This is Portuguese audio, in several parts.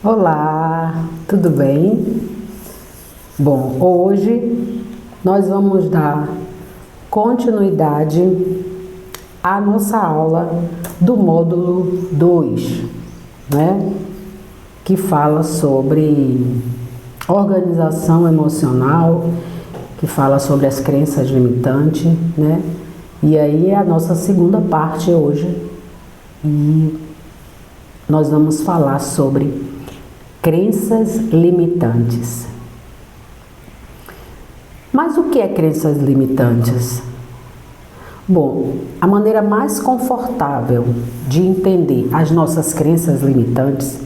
Olá, tudo bem? Bom, hoje nós vamos dar continuidade à nossa aula do módulo 2, né? Que fala sobre organização emocional, que fala sobre as crenças limitantes, né? E aí é a nossa segunda parte hoje e nós vamos falar sobre crenças limitantes. Mas o que é crenças limitantes? Bom, a maneira mais confortável de entender as nossas crenças limitantes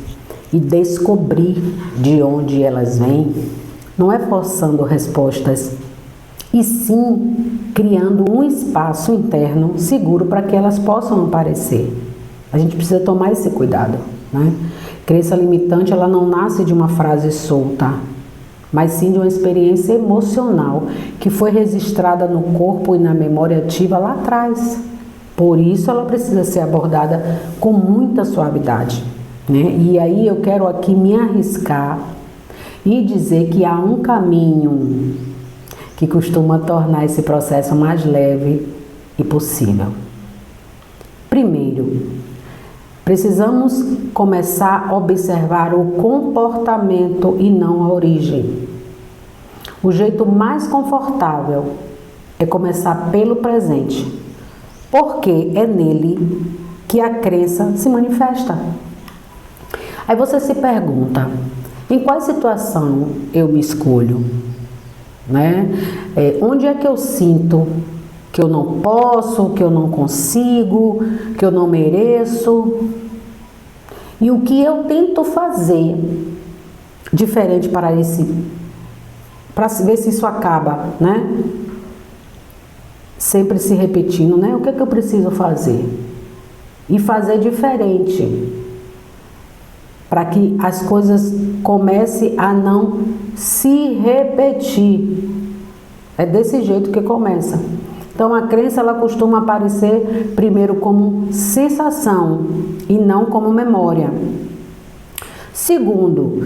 e descobrir de onde elas vêm não é forçando respostas, e sim criando um espaço interno seguro para que elas possam aparecer. A gente precisa tomar esse cuidado, né? Crença limitante, ela não nasce de uma frase solta, mas sim de uma experiência emocional que foi registrada no corpo e na memória ativa lá atrás. Por isso ela precisa ser abordada com muita suavidade, né? E aí eu quero aqui me arriscar e dizer que há um caminho que costuma tornar esse processo mais leve e possível. Primeiro, precisamos começar a observar o comportamento e não a origem. O jeito mais confortável é começar pelo presente, porque é nele que a crença se manifesta. Aí você se pergunta, em qual situação eu me escolho? Né? Onde é que eu sinto que eu não posso, que eu não consigo, que eu não mereço? E o que eu tento fazer diferente para ver se isso acaba, né? Sempre se repetindo, né? O que é que eu preciso fazer? E fazer diferente, para que as coisas comecem a não se repetir. É desse jeito que começa. Então a crença ela costuma aparecer primeiro como sensação e não como memória. Segundo,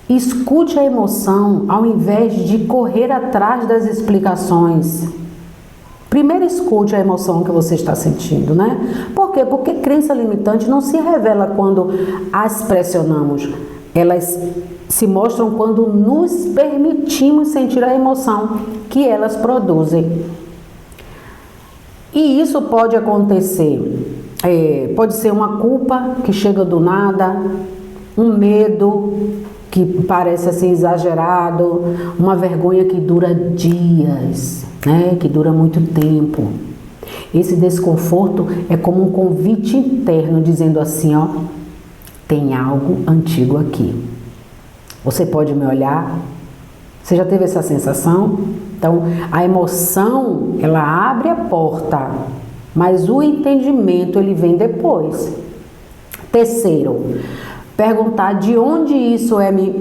escute a emoção ao invés de correr atrás das explicações. Primeiro escute a emoção que você está sentindo, né? Por quê? Porque crença limitante não se revela quando as pressionamos. Elas se mostram quando nos permitimos sentir a emoção que elas produzem. E isso pode acontecer, pode ser uma culpa que chega do nada, um medo que parece assim exagerado, uma vergonha que dura dias, né? Que dura muito tempo. Esse desconforto é como um convite interno dizendo assim, ó, tem algo antigo aqui. Você pode me olhar? Você já teve essa sensação? Então, a emoção, ela abre a porta, mas o entendimento, ele vem depois. Terceiro, perguntar de onde isso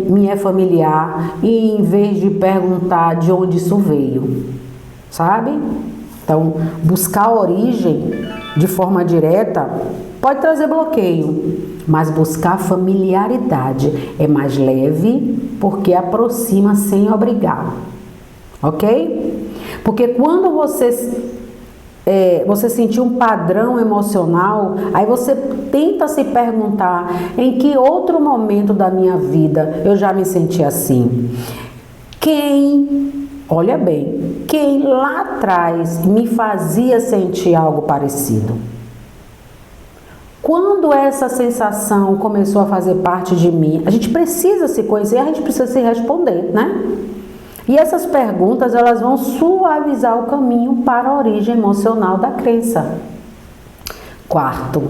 me é familiar, e em vez de perguntar de onde isso veio, sabe? Então, buscar a origem de forma direta pode trazer bloqueio, mas buscar familiaridade é mais leve porque aproxima sem obrigar, ok? Porque quando você sentir um padrão emocional, aí você tenta se perguntar em que outro momento da minha vida eu já me senti assim. Olha bem, quem lá atrás me fazia sentir algo parecido? Quando essa sensação começou a fazer parte de mim, a gente precisa se conhecer, a gente precisa se responder, né? E essas perguntas, elas vão suavizar o caminho para a origem emocional da crença. Quarto,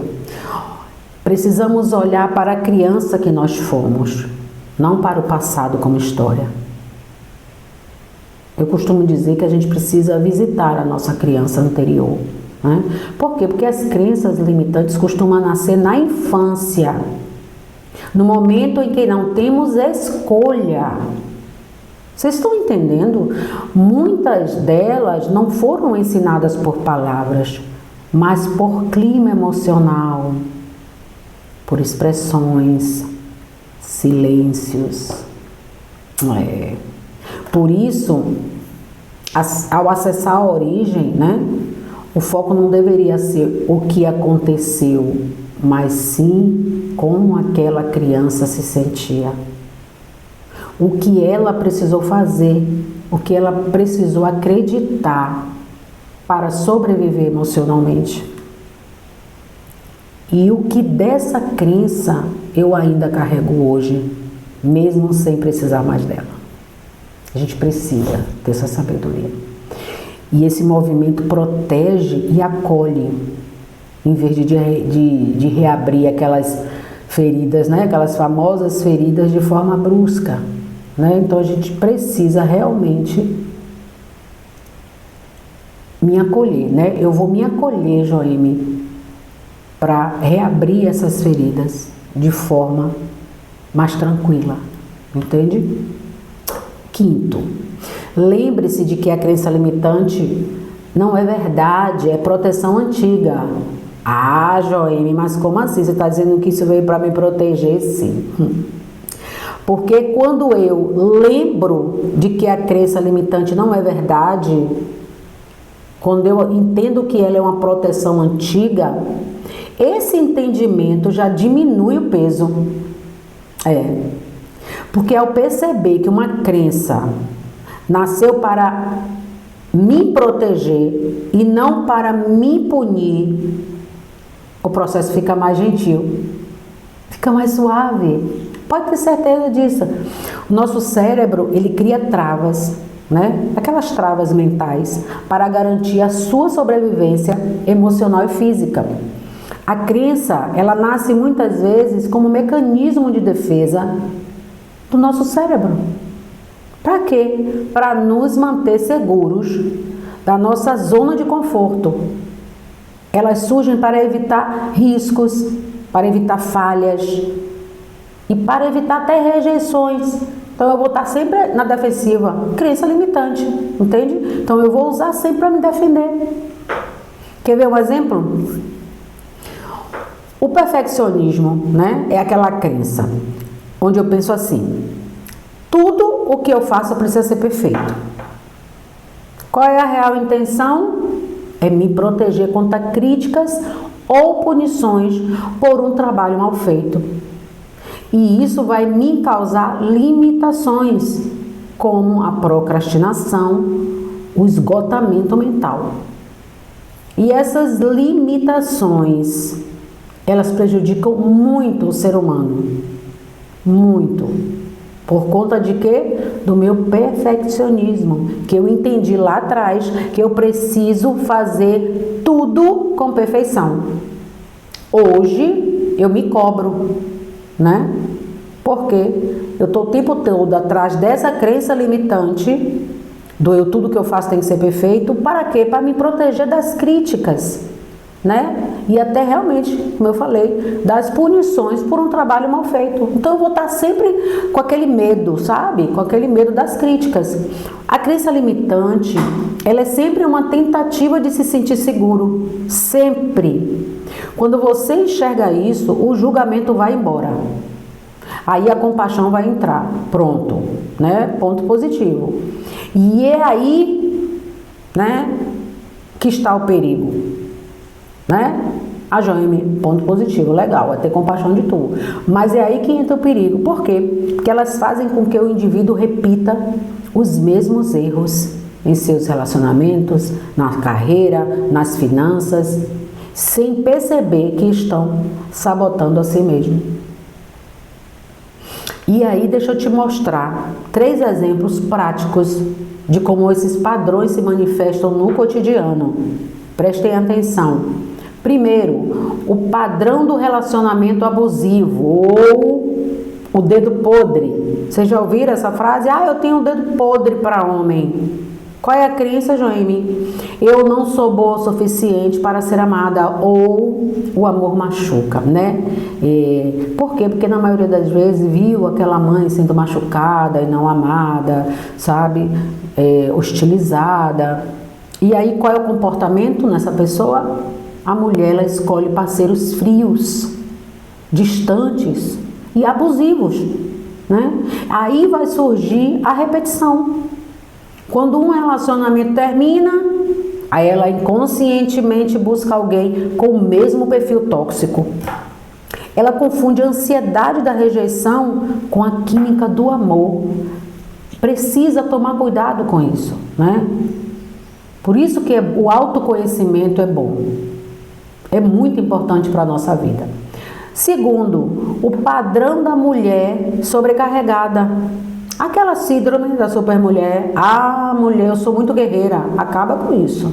precisamos olhar para a criança que nós fomos, não para o passado como história. Eu costumo dizer que a gente precisa visitar a nossa criança anterior, né? Por quê? Porque as crenças limitantes costumam nascer na infância, no momento em que não temos escolha. Vocês estão entendendo? Muitas delas não foram ensinadas por palavras, mas por clima emocional, por expressões, silêncios. Por isso, ao acessar a origem, né, o foco não deveria ser o que aconteceu, mas sim como aquela criança se sentia. O que ela precisou fazer, o que ela precisou acreditar para sobreviver emocionalmente. E o que dessa crença eu ainda carrego hoje, mesmo sem precisar mais dela. A gente precisa dessa sabedoria. E esse movimento protege e acolhe, em vez de reabrir aquelas feridas, né? Aquelas famosas feridas de forma brusca. Né? Então a gente precisa realmente me acolher, né? Eu vou me acolher, Joeme, para reabrir essas feridas de forma mais tranquila, entende? Quinto, lembre-se de que a crença limitante não é verdade, é proteção antiga. Ah, Joeme, mas como assim? Você está dizendo que isso veio para me proteger? Sim. Porque quando eu lembro de que a crença limitante não é verdade, quando eu entendo que ela é uma proteção antiga, esse entendimento já diminui o peso. Porque ao perceber que uma crença nasceu para me proteger e não para me punir, o processo fica mais gentil, fica mais suave. Pode ter certeza disso. O nosso cérebro, ele cria travas, né? Aquelas travas mentais para garantir a sua sobrevivência emocional e física. A crença, ela nasce muitas vezes como mecanismo de defesa do nosso cérebro. Para quê? Para nos manter seguros da nossa zona de conforto. Elas surgem para evitar riscos, para evitar falhas e para evitar até rejeições. Então eu vou estar sempre na defensiva. Crença limitante, entende? Então eu vou usar sempre para me defender. Quer ver um exemplo? O perfeccionismo, né, é aquela crença onde eu penso assim: tudo o que eu faço precisa ser perfeito. Qual é a real intenção? É me proteger contra críticas ou punições por um trabalho mal feito. E isso vai me causar limitações, como a procrastinação, o esgotamento mental. E essas limitações, elas prejudicam muito o ser humano. Muito. Por conta de quê? Do meu perfeccionismo, que eu entendi lá atrás que eu preciso fazer tudo com perfeição. Hoje eu me cobro, né? Porque eu estou o tempo todo atrás dessa crença limitante do tudo que eu faço tem que ser perfeito. Para quê? Para me proteger das críticas, né? E até realmente, como eu falei, das punições por um trabalho mal feito. Então eu vou estar sempre com aquele medo, sabe? Com aquele medo das críticas. A crença limitante, ela é sempre uma tentativa de se sentir seguro. Sempre. Quando você enxerga isso, o julgamento vai embora. Aí a compaixão vai entrar. Pronto, né? Ponto positivo. E é aí, né, que está o perigo, né? A Joeme, ponto positivo, legal, é ter compaixão de tudo. Mas é aí que entra o perigo. Por quê? Porque elas fazem com que o indivíduo repita os mesmos erros em seus relacionamentos, na carreira, nas finanças, sem perceber que estão sabotando a si mesmo. E aí deixa eu te mostrar 3 exemplos práticos de como esses padrões se manifestam no cotidiano. Prestem atenção. Primeiro, o padrão do relacionamento abusivo ou o dedo podre. Vocês já ouviram essa frase? Ah, eu tenho um dedo podre para homem. Qual é a crença, Joeme? Eu não sou boa o suficiente para ser amada, ou o amor machuca, né? Por quê? Porque na maioria das vezes viu aquela mãe sendo machucada e não amada, sabe? Hostilizada. E aí qual é o comportamento nessa pessoa? A mulher, ela escolhe parceiros frios, distantes, e abusivos, né? Aí vai surgir a repetição. Quando um relacionamento termina, aí ela inconscientemente busca alguém com o mesmo perfil tóxico. Ela confunde a ansiedade da rejeição com a química do amor. Precisa tomar cuidado com isso, né? Por isso que o autoconhecimento é bom. É muito importante para a nossa vida. Segundo, o padrão da mulher sobrecarregada. Aquela síndrome da supermulher. Ah, mulher, eu sou muito guerreira. Acaba com isso.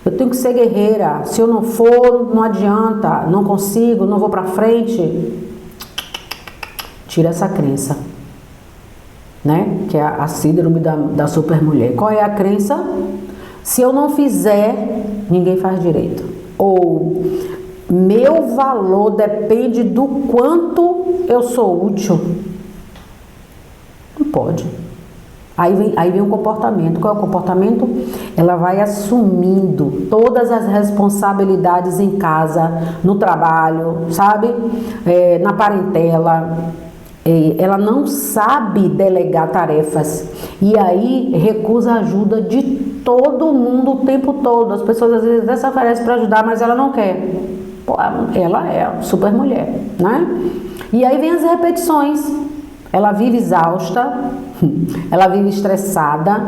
Eu tenho que ser guerreira. Se eu não for, não adianta. Não consigo, não vou para frente. Tira essa crença, né? Que é a síndrome da supermulher. Qual é a crença? Se eu não fizer, ninguém faz direito. Ou meu valor depende do quanto eu sou útil. Não pode. Aí vem o comportamento. Qual é o comportamento? Ela vai assumindo todas as responsabilidades em casa, no trabalho, sabe? Na parentela. Ela não sabe delegar tarefas. E aí recusa a ajuda de todo mundo o tempo todo. As pessoas às vezes até se oferecem para ajudar, mas ela não quer. Pô, ela é super mulher, né? E aí vem as repetições. Ela vive exausta, ela vive estressada,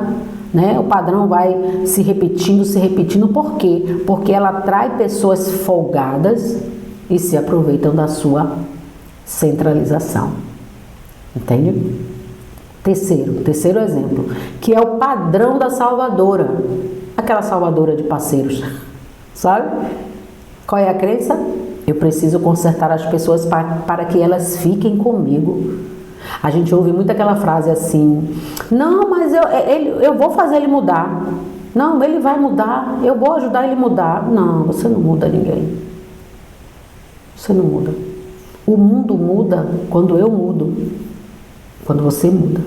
né? O padrão vai se repetindo. Por quê? Porque ela atrai pessoas folgadas e se aproveitam da sua centralização. Entende? Terceiro exemplo, que é o padrão da salvadora. Aquela salvadora de parceiros, sabe? Qual é a crença? Eu preciso consertar as pessoas para que elas fiquem comigo. A gente ouve muito aquela frase assim: não, mas eu vou fazer ele mudar. Não, ele vai mudar. Eu vou ajudar ele a mudar. Não, você não muda ninguém. Você não muda. O mundo muda quando eu mudo. Quando você muda.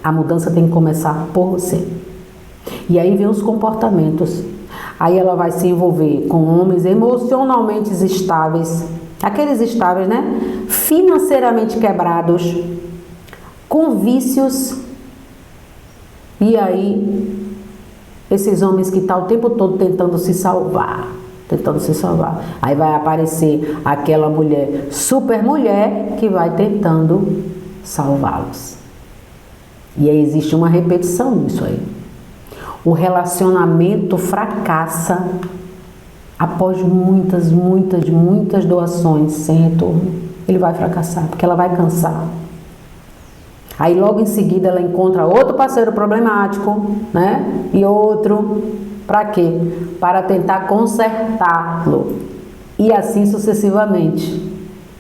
A mudança tem que começar por você. E aí vem os comportamentos. Aí ela vai se envolver com homens emocionalmente estáveis. Aqueles estáveis, né? Financeiramente quebrados, com vícios. E aí, esses homens que estão o tempo todo tentando se salvar. Aí vai aparecer aquela mulher, super mulher, que vai tentando salvá-los. E aí existe uma repetição nisso aí. O relacionamento fracassa após muitas doações sem retorno. Ele vai fracassar, porque ela vai cansar. Aí logo em seguida ela encontra outro parceiro problemático, né? E outro, para quê? Para tentar consertá-lo. E assim sucessivamente.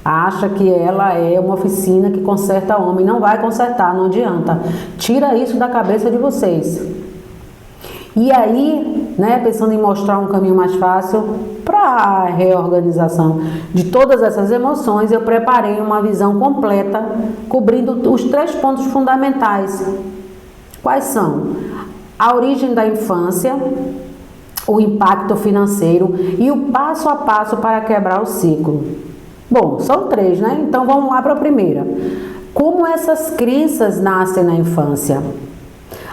Acha que ela é uma oficina que conserta homem. Não vai consertar, não adianta. Tira isso da cabeça de vocês. E aí, né, pensando em mostrar um caminho mais fácil para a reorganização de todas essas emoções, eu preparei uma visão completa, cobrindo os 3 pontos fundamentais. Quais são? A origem da infância, o impacto financeiro e o passo a passo para quebrar o ciclo. Bom, são 3, né? Então vamos lá para a primeira. Como essas crenças nascem na infância?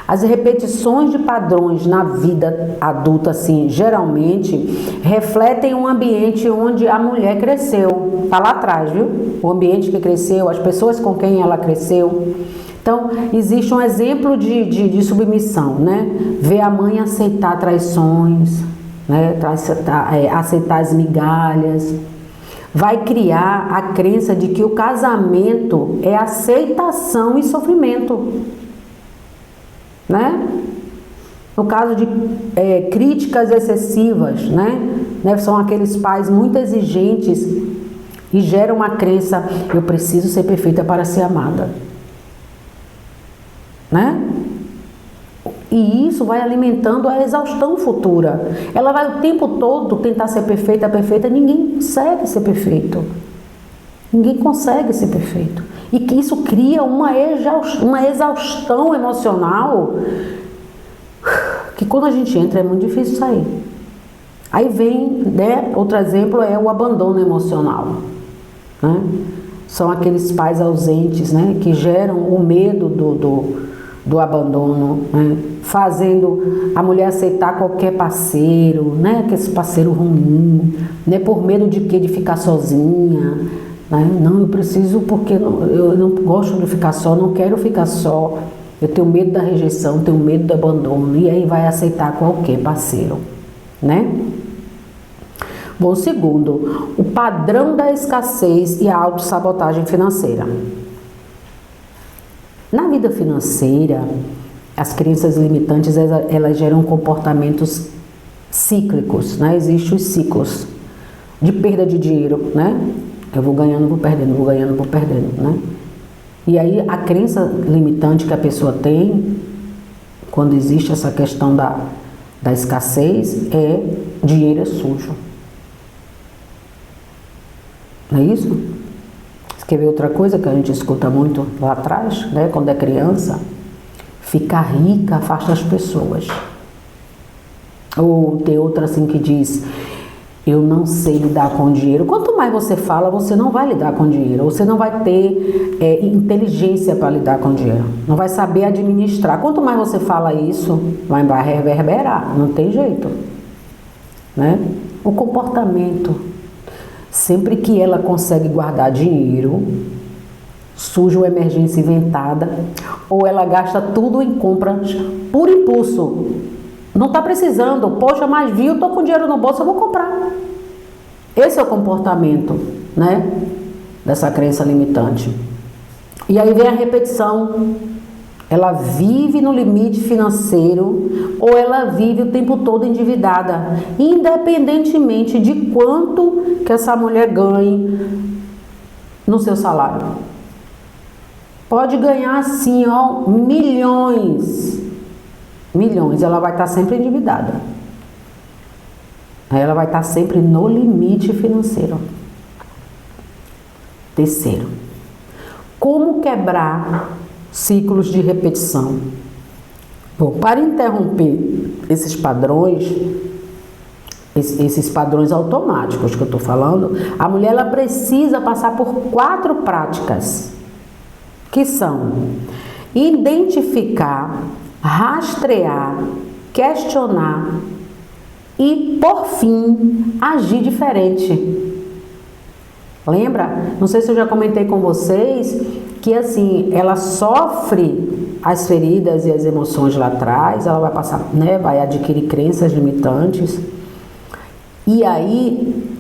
As repetições de padrões na vida adulta, assim, geralmente, refletem um ambiente onde a mulher cresceu. Está lá atrás, viu? O ambiente que cresceu, as pessoas com quem ela cresceu. Então, existe um exemplo de submissão, né? Ver a mãe aceitar traições, né? Aceitar as migalhas. Vai criar a crença de que o casamento é aceitação e sofrimento. Né? No caso de críticas excessivas, né? São aqueles pais muito exigentes e geram uma crença: eu preciso ser perfeita para ser amada, né? E isso vai alimentando a exaustão futura. Ela vai o tempo todo tentar ser perfeita, ninguém consegue ser perfeito. Ninguém consegue ser perfeito. E que isso cria uma exaustão emocional que quando a gente entra é muito difícil sair. Aí vem, né, outro exemplo é o abandono emocional, né? são aqueles pais ausentes, né? Que geram o medo do abandono, né? Fazendo a mulher aceitar qualquer parceiro, né? Que esse parceiro ruim, né? Por medo de quê? De ficar sozinha, né? Não, eu preciso porque eu não gosto de ficar só, não quero ficar só, eu tenho medo da rejeição, tenho medo do abandono, e aí vai aceitar qualquer parceiro, né? Bom, segundo, o padrão da escassez e a autossabotagem financeira. Na vida financeira, as crenças limitantes, elas geram comportamentos cíclicos, né? Existem os ciclos de perda de dinheiro, né? Eu vou ganhando, vou perdendo, vou ganhando, vou perdendo, né? E aí a crença limitante que a pessoa tem, quando existe essa questão da escassez, é dinheiro é sujo. Não é isso? Você quer ver outra coisa que a gente escuta muito lá atrás, né? Quando é criança? Ficar rica afasta as pessoas. Ou tem outra assim que diz: eu não sei lidar com dinheiro. Quanto mais você fala, você não vai lidar com dinheiro. Você não vai ter inteligência para lidar com dinheiro. Não vai saber administrar. Quanto mais você fala isso, vai reverberar. Não tem jeito, né? O comportamento. Sempre que ela consegue guardar dinheiro, surge uma emergência inventada, ou ela gasta tudo em compras por impulso. Não está precisando, poxa, mas viu, estou com dinheiro no bolso, eu vou comprar. Esse é o comportamento, né, dessa crença limitante. E aí vem a repetição. Ela vive no limite financeiro ou ela vive o tempo todo endividada, independentemente de quanto que essa mulher ganhe no seu salário. Pode ganhar assim, ó, milhões, ela vai estar sempre endividada. Aí ela vai estar sempre no limite financeiro. Terceiro, como quebrar ciclos de repetição? Bom, para interromper esses padrões automáticos que eu estou falando, a mulher ela precisa passar por 4 práticas, que são identificar, rastrear, questionar e, por fim, agir diferente. Lembra? Não sei se eu já comentei com vocês que assim, ela sofre as feridas e as emoções lá atrás, ela vai passar, né, vai adquirir crenças limitantes. E aí,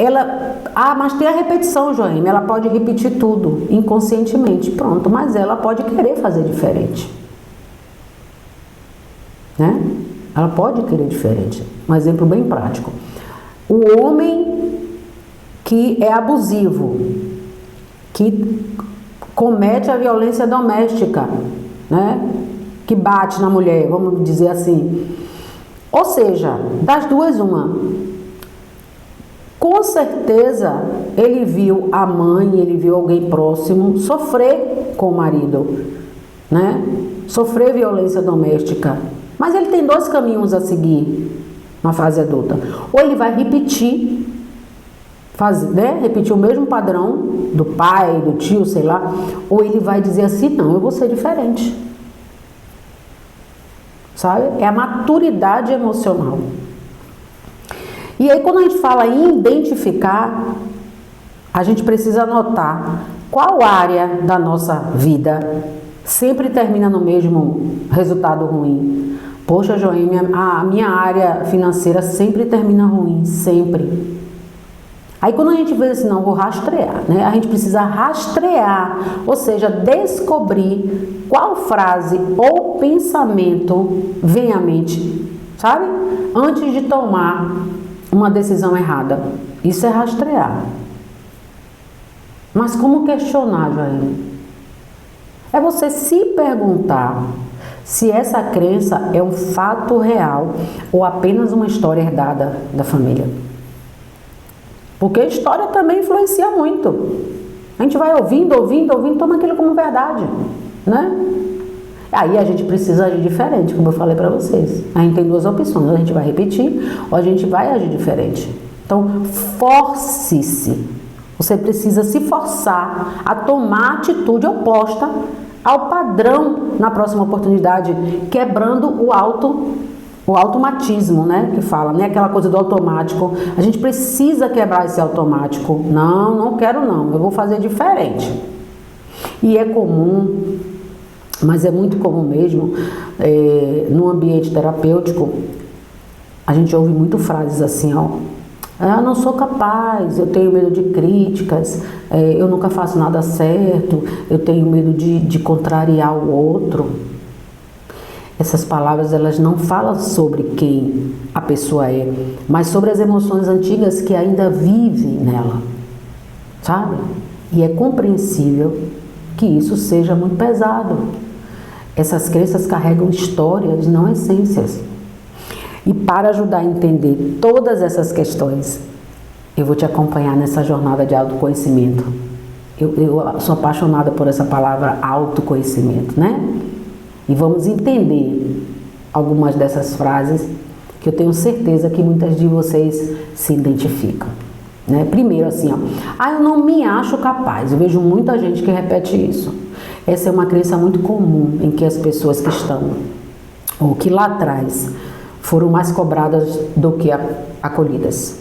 mas tem a repetição, Joaíma, ela pode repetir tudo inconscientemente, pronto, mas ela pode querer fazer diferente, né? Ela pode querer diferente. Um exemplo bem prático. O homem que é abusivo, que comete a violência doméstica, né? Que bate na mulher, vamos dizer assim. Ou seja, das duas, uma. Com certeza, ele viu a mãe, ele viu alguém próximo sofrer com o marido, né? Sofrer violência doméstica. Mas ele tem 2 caminhos a seguir na fase adulta. Ou ele vai repetir, repetir o mesmo padrão do pai, do tio, sei lá, ou ele vai dizer assim, não, eu vou ser diferente. Sabe? É a maturidade emocional. E aí, quando a gente fala em identificar, a gente precisa anotar qual área da nossa vida sempre termina no mesmo resultado ruim. Poxa, Joaíma, a minha área financeira sempre termina ruim, sempre. Aí quando a gente vê assim, não, vou rastrear, né? A gente precisa rastrear, ou seja, descobrir qual frase ou pensamento vem à mente, sabe? Antes de tomar uma decisão errada. Isso é rastrear. Mas como questionar, Joaíma? É você se perguntar se essa crença é um fato real ou apenas uma história herdada da família. Porque a história também influencia muito. A gente vai ouvindo, toma aquilo como verdade, né? Aí a gente precisa agir diferente, como eu falei para vocês. A gente tem 2 opções, a gente vai repetir ou a gente vai agir diferente. Então, force-se Você precisa se forçar a tomar a atitude oposta ao padrão na próxima oportunidade, quebrando o automatismo, né? Que fala, né? Aquela coisa do automático. A gente precisa quebrar esse automático. Não, não quero não, eu vou fazer diferente. E é comum, mas é muito comum mesmo, no ambiente terapêutico, a gente ouve muito frases assim, ó. Eu não sou capaz, eu tenho medo de críticas, eu nunca faço nada certo, eu tenho medo de contrariar o outro. Essas palavras, elas não falam sobre quem a pessoa é, mas sobre as emoções antigas que ainda vivem nela, sabe? E é compreensível que isso seja muito pesado. Essas crenças carregam histórias, não essências. E para ajudar a entender todas essas questões, eu vou te acompanhar nessa jornada de autoconhecimento. Eu sou apaixonada por essa palavra autoconhecimento, né? E vamos entender algumas dessas frases que eu tenho certeza que muitas de vocês se identificam, né? Primeiro assim, ó, eu não me acho capaz. Eu vejo muita gente que repete isso. Essa é uma crença muito comum em que as pessoas que estão, ou que lá atrás, foram mais cobradas do que acolhidas.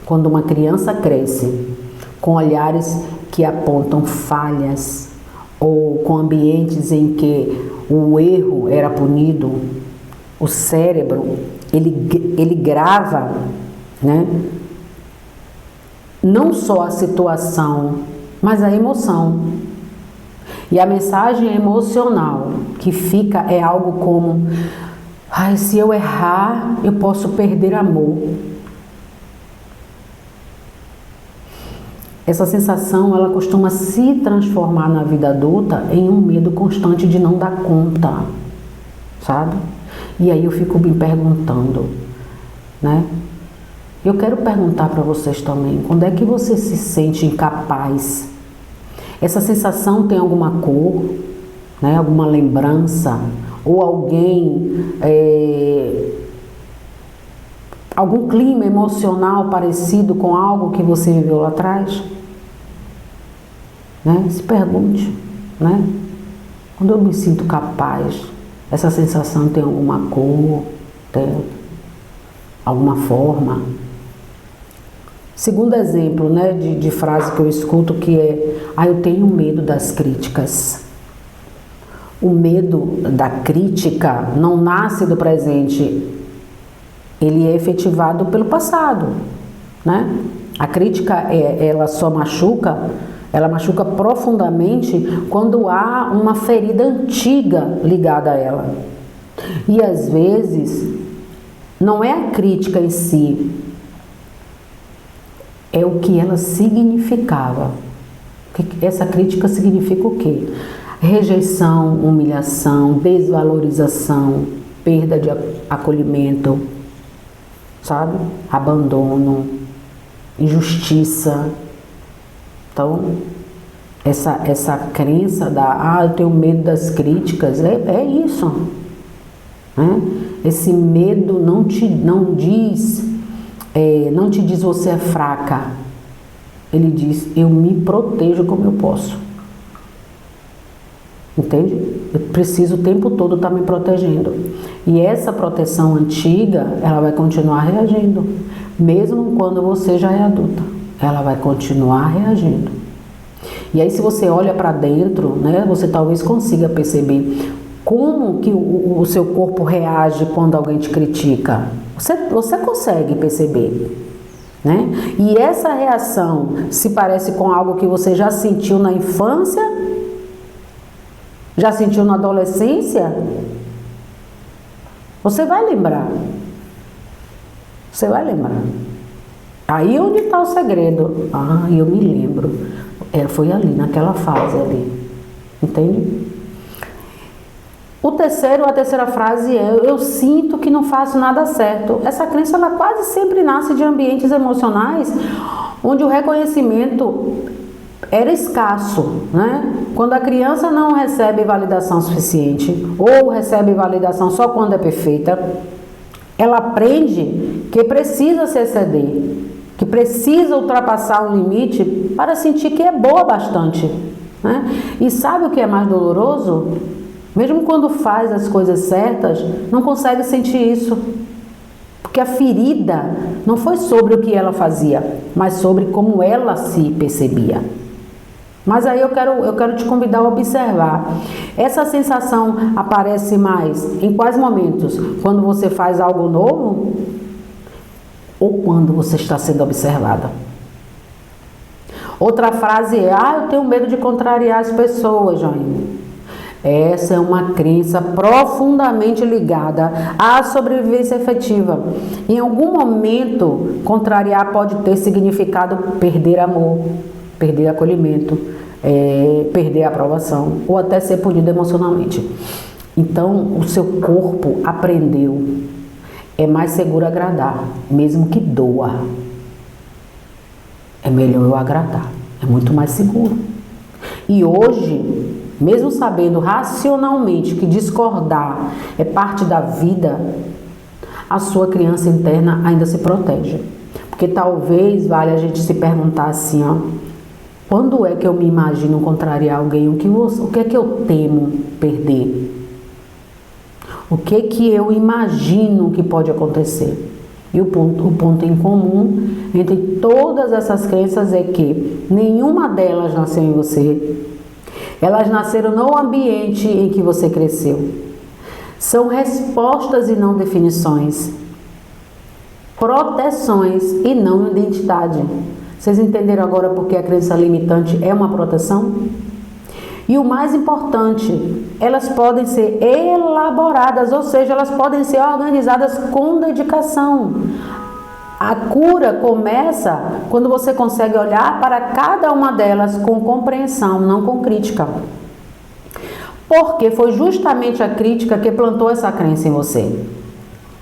Quando uma criança cresce com olhares que apontam falhas ou com ambientes em que o erro era punido, o cérebro, ele grava, né, não só a situação, mas a emoção. E a mensagem emocional que fica é algo como: se eu errar, eu posso perder amor. Essa sensação, ela costuma se transformar na vida adulta em um medo constante de não dar conta, sabe? E aí eu fico me perguntando, né? Eu quero perguntar para vocês também, quando é que você se sente incapaz? Essa sensação tem alguma cor, né? Alguma lembrança? Ou alguém, algum clima emocional parecido com algo que você viveu lá atrás? Né? Se pergunte, né? Quando eu me sinto capaz, essa sensação tem alguma cor, tem alguma forma? Segundo exemplo, né, de frase que eu escuto, que é: eu tenho medo das críticas. O medo da crítica não nasce do presente, ele é efetivado pelo passado, né? A crítica, ela só machuca, ela machuca profundamente quando há uma ferida antiga ligada a ela. E às vezes, não é a crítica em si, é o que ela significava. Essa crítica significa o quê? Rejeição, humilhação, desvalorização, perda de acolhimento, sabe? Abandono, injustiça. Então, essa crença eu tenho medo das críticas, é isso, né? Esse medo não te diz você é fraca. Ele diz: eu me protejo como eu posso. Entende? Eu preciso o tempo todo estar me protegendo. E essa proteção antiga, ela vai continuar reagindo. Mesmo quando você já é adulta, ela vai continuar reagindo. E aí, se você olha para dentro, né, você talvez consiga perceber como que o seu corpo reage quando alguém te critica. Você consegue perceber, né? E essa reação se parece com algo que você já sentiu na infância? Já sentiu na adolescência? Você vai lembrar. Você vai lembrar. Aí onde está o segredo? Eu me lembro. Foi ali, naquela fase ali. Entende? A terceira frase é: eu sinto que não faço nada certo. Essa crença, ela quase sempre nasce de ambientes emocionais onde o reconhecimento era escasso, né? Quando a criança não recebe validação suficiente ou recebe validação só quando é perfeita, ela aprende que precisa se exceder, que precisa ultrapassar um limite para sentir que é boa bastante, né? E sabe o que é mais doloroso? Mesmo quando faz as coisas certas, não consegue sentir isso. Porque a ferida não foi sobre o que ela fazia, mas sobre como ela se percebia. Mas aí eu quero te convidar a observar. Essa sensação aparece mais em quais momentos? Quando você faz algo novo? Ou quando você está sendo observada? Outra frase é: eu tenho medo de contrariar as pessoas, Jaime. Essa é uma crença profundamente ligada à sobrevivência efetiva. Em algum momento, contrariar pode ter significado perder amor, perder acolhimento, perder aprovação ou até ser punido emocionalmente. Então, o seu corpo aprendeu. É mais seguro agradar, mesmo que doa. É melhor eu agradar, é muito mais seguro. E hoje, mesmo sabendo racionalmente que discordar é parte da vida, a sua criança interna ainda se protege. Porque talvez valha a gente se perguntar assim, quando é que eu me imagino contrariar alguém? O que é que eu temo perder? O que é que eu imagino que pode acontecer? E o ponto em comum entre todas essas crenças é que nenhuma delas nasceu em você. Elas nasceram no ambiente em que você cresceu. São respostas e não definições. Proteções e não identidade. Vocês entenderam agora por que a crença limitante é uma proteção? E o mais importante, elas podem ser elaboradas, ou seja, elas podem ser organizadas com dedicação. A cura começa quando você consegue olhar para cada uma delas com compreensão, não com crítica. Porque foi justamente a crítica que plantou essa crença em você.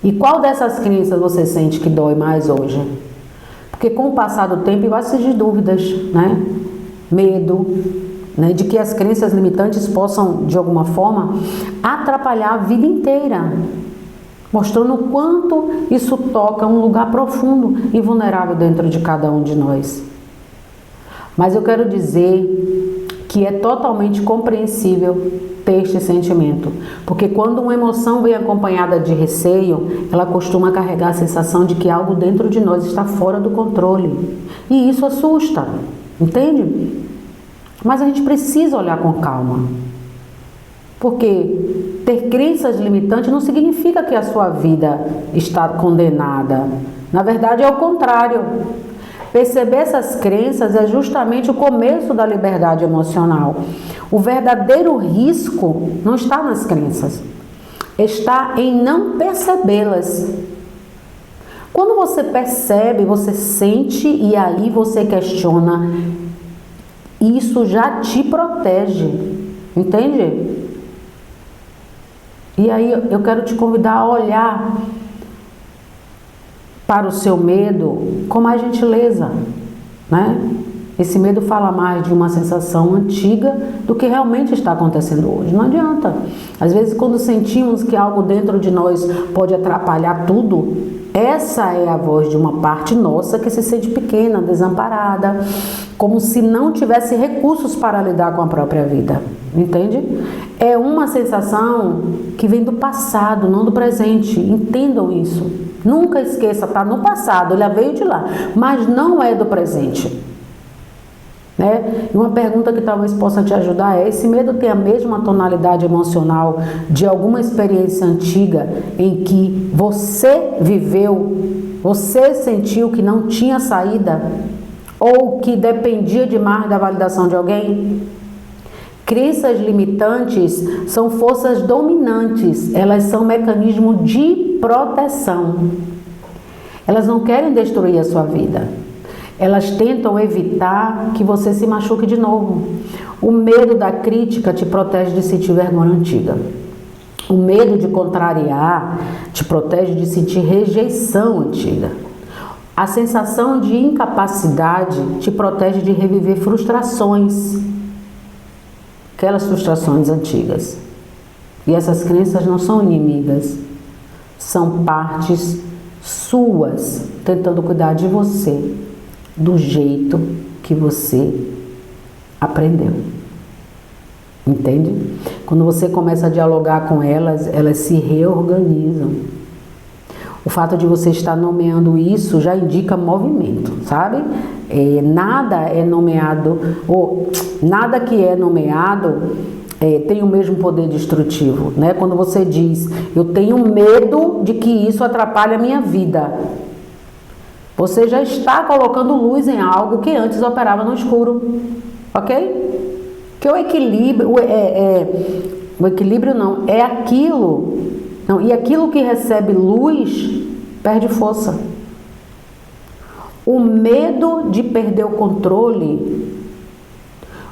E qual dessas crenças você sente que dói mais hoje? Porque com o passar do tempo vai surgir dúvidas, né? Medo, né? De que as crenças limitantes possam, de alguma forma, atrapalhar a vida inteira. Mostrando o quanto isso toca um lugar profundo e vulnerável dentro de cada um de nós. Mas eu quero dizer que é totalmente compreensível ter este sentimento, porque quando uma emoção vem acompanhada de receio, ela costuma carregar a sensação de que algo dentro de nós está fora do controle. E isso assusta, entende? Mas a gente precisa olhar com calma. Porque ter crenças limitantes não significa que a sua vida está condenada. Na verdade, é o contrário. Perceber essas crenças é justamente o começo da liberdade emocional. O verdadeiro risco não está nas crenças, está em não percebê-las. Quando você percebe, você sente e aí você questiona, isso já te protege, entende? E aí eu quero te convidar a olhar para o seu medo com mais gentileza, né? Esse medo fala mais de uma sensação antiga do que realmente está acontecendo hoje. Não adianta. Às vezes, quando sentimos que algo dentro de nós pode atrapalhar tudo, essa é a voz de uma parte nossa que se sente pequena, desamparada, como se não tivesse recursos para lidar com a própria vida. Entende? É uma sensação que vem do passado, não do presente. Entendam isso. Nunca esqueça, está no passado, ele veio de lá, mas não é do presente. Né? E uma pergunta que talvez possa te ajudar é: esse medo tem a mesma tonalidade emocional de alguma experiência antiga em que você viveu, você sentiu que não tinha saída ou que dependia demais da validação de alguém? Crenças limitantes são forças dominantes, elas são mecanismo de proteção. Elas não querem destruir a sua vida. Elas tentam evitar que você se machuque de novo. O medo da crítica te protege de sentir vergonha antiga. O medo de contrariar te protege de sentir rejeição antiga. A sensação de incapacidade te protege de reviver frustrações. Aquelas frustrações antigas. E essas crenças não são inimigas. São partes suas tentando cuidar de você. do jeito que você aprendeu. Entende? Quando você começa a dialogar com elas, elas se reorganizam. O fato de você estar nomeando isso já indica movimento, sabe? Nada é nomeado, ou nada que é nomeado tem o mesmo poder destrutivo, né? Quando você diz, eu tenho medo de que isso atrapalhe a minha vida, você já está colocando luz em algo que antes operava no escuro, ok? Que o equilíbrio, o equilíbrio não, é aquilo, não, e aquilo que recebe luz perde força. O medo de perder o controle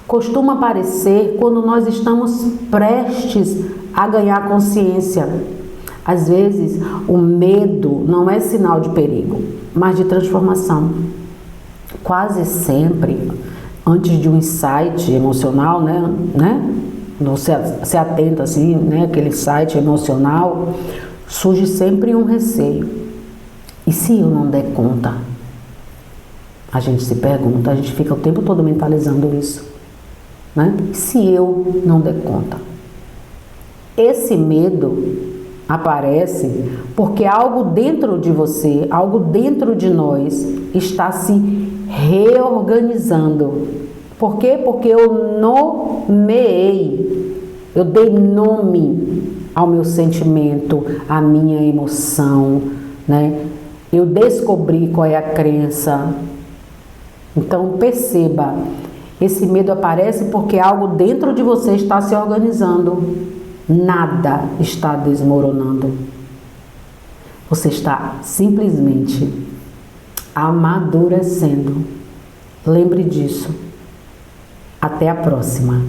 costuma aparecer quando nós estamos prestes a ganhar consciência. Às vezes, o medo não é sinal de perigo, mas de transformação. Quase sempre, antes de um insight emocional, né? Você atenta assim, né? Aquele insight emocional, surge sempre um receio. E se eu não der conta? A gente se pergunta, a gente fica o tempo todo mentalizando isso, né? Se eu não der conta? Esse medo aparece porque algo dentro de você, algo dentro de nós está se reorganizando. Por quê? Porque eu nomeei, eu dei nome ao meu sentimento, à minha emoção, né? Eu descobri qual é a crença. Então perceba, esse medo aparece porque algo dentro de você está se organizando. Nada está desmoronando. Você está simplesmente amadurecendo. Lembre disso. Até a próxima.